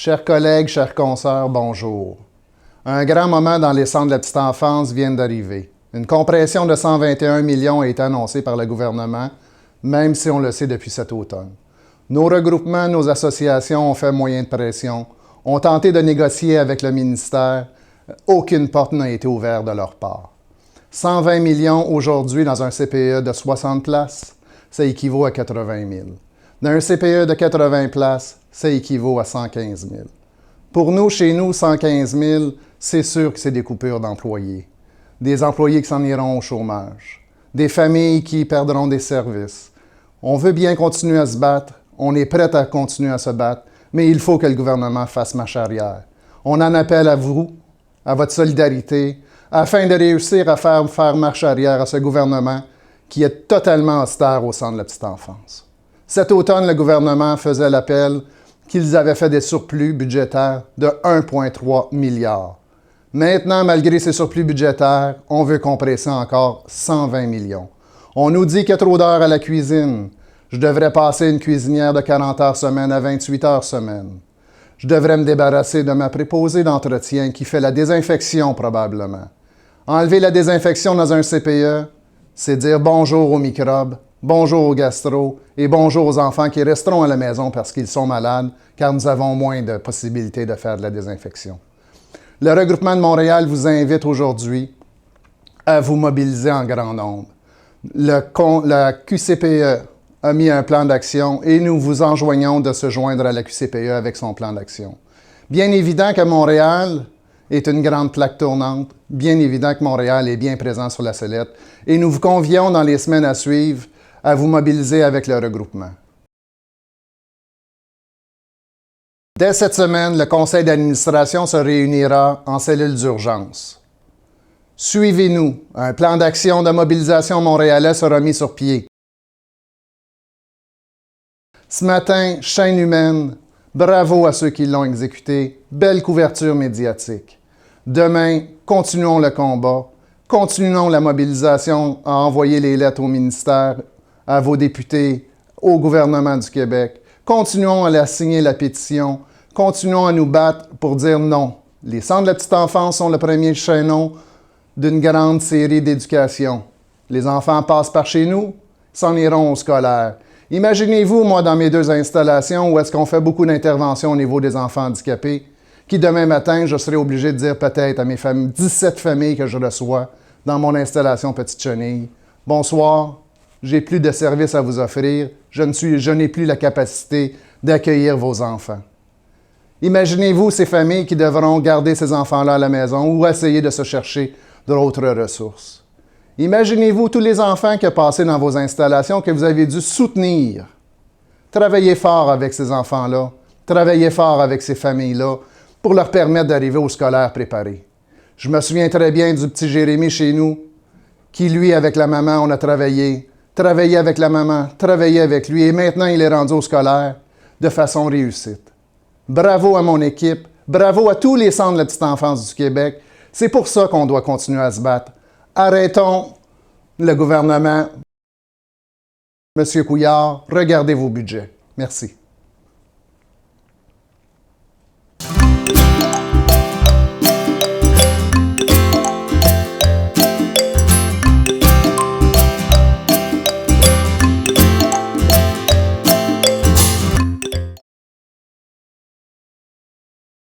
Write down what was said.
Chers collègues, chers consoeurs, bonjour. Un grand moment dans les centres de la petite enfance vient d'arriver. Une compression de 121 millions a été annoncée par le gouvernement, même si on le sait depuis cet automne. Nos regroupements, nos associations ont fait moyen de pression, ont tenté de négocier avec le ministère. Aucune porte n'a été ouverte de leur part. 120 millions aujourd'hui dans un CPE de 60 places, ça équivaut à 80 000. Dans un CPE de 80 places, ça équivaut à 115 000. Pour nous, chez nous, 115 000, c'est sûr que c'est des coupures d'employés. Des employés qui s'en iront au chômage. Des familles qui perdront des services. On veut bien continuer à se battre. On est prêt à continuer à se battre. Mais il faut que le gouvernement fasse marche arrière. On en appelle à vous, à votre solidarité, afin de réussir à faire marche arrière à ce gouvernement qui est totalement austère au sein de la petite enfance. Cet automne, le gouvernement faisait l'appel qu'ils avaient fait des surplus budgétaires de 1,3 milliard. Maintenant, malgré ces surplus budgétaires, on veut compresser encore 120 millions. On nous dit qu'il y a trop d'heures à la cuisine. Je devrais passer une cuisinière de 40 heures semaine à 28 heures semaine. Je devrais me débarrasser de ma préposée d'entretien qui fait la désinfection probablement. Enlever la désinfection dans un CPE, c'est dire bonjour aux microbes, bonjour aux gastro et bonjour aux enfants qui resteront à la maison parce qu'ils sont malades, car nous avons moins de possibilités de faire de la désinfection. Le Regroupement de Montréal vous invite aujourd'hui à vous mobiliser en grand nombre. La QCPE a mis un plan d'action et nous vous enjoignons de se joindre à la QCPE avec son plan d'action. Bien évident que Montréal est une grande plaque tournante. Bien évident que Montréal est bien présent sur la sellette et nous vous convions dans les semaines à suivre à vous mobiliser avec le regroupement. Dès cette semaine, le conseil d'administration se réunira en cellule d'urgence. Suivez-nous. Un plan d'action de mobilisation montréalais sera mis sur pied. Ce matin, chaîne humaine, bravo à ceux qui l'ont exécuté, belle couverture médiatique. Demain, continuons le combat, continuons la mobilisation à envoyer les lettres au ministère, à vos députés, au gouvernement du Québec. Continuons à signer la pétition, continuons à nous battre pour dire non. Les centres de la petite enfance sont le premier chaînon d'une grande série d'éducation. Les enfants passent par chez nous, s'en iront au scolaire. Imaginez-vous, moi, dans mes 2 installations, où est-ce qu'on fait beaucoup d'interventions au niveau des enfants handicapés, qui demain matin, je serai obligé de dire peut-être à mes 17 familles que je reçois dans mon installation Petite Chenille, « Bonsoir, j'ai plus de services à vous offrir, je n'ai plus la capacité d'accueillir vos enfants. » Imaginez-vous ces familles qui devront garder ces enfants-là à la maison ou essayer de se chercher d'autres ressources. Imaginez-vous tous les enfants qui ont passé dans vos installations que vous avez dû soutenir. Travaillez fort avec ces enfants-là, travaillez fort avec ces familles-là pour leur permettre d'arriver au scolaire préparé. Je me souviens très bien du petit Jérémy chez nous, qui lui, avec la maman, on a travaillé avec la maman, travaillé avec lui, et maintenant il est rendu au scolaire de façon réussite. Bravo à mon équipe, bravo à tous les centres de la petite enfance du Québec. C'est pour ça qu'on doit continuer à se battre. Arrêtons le gouvernement. Monsieur Couillard, regardez vos budgets. Merci.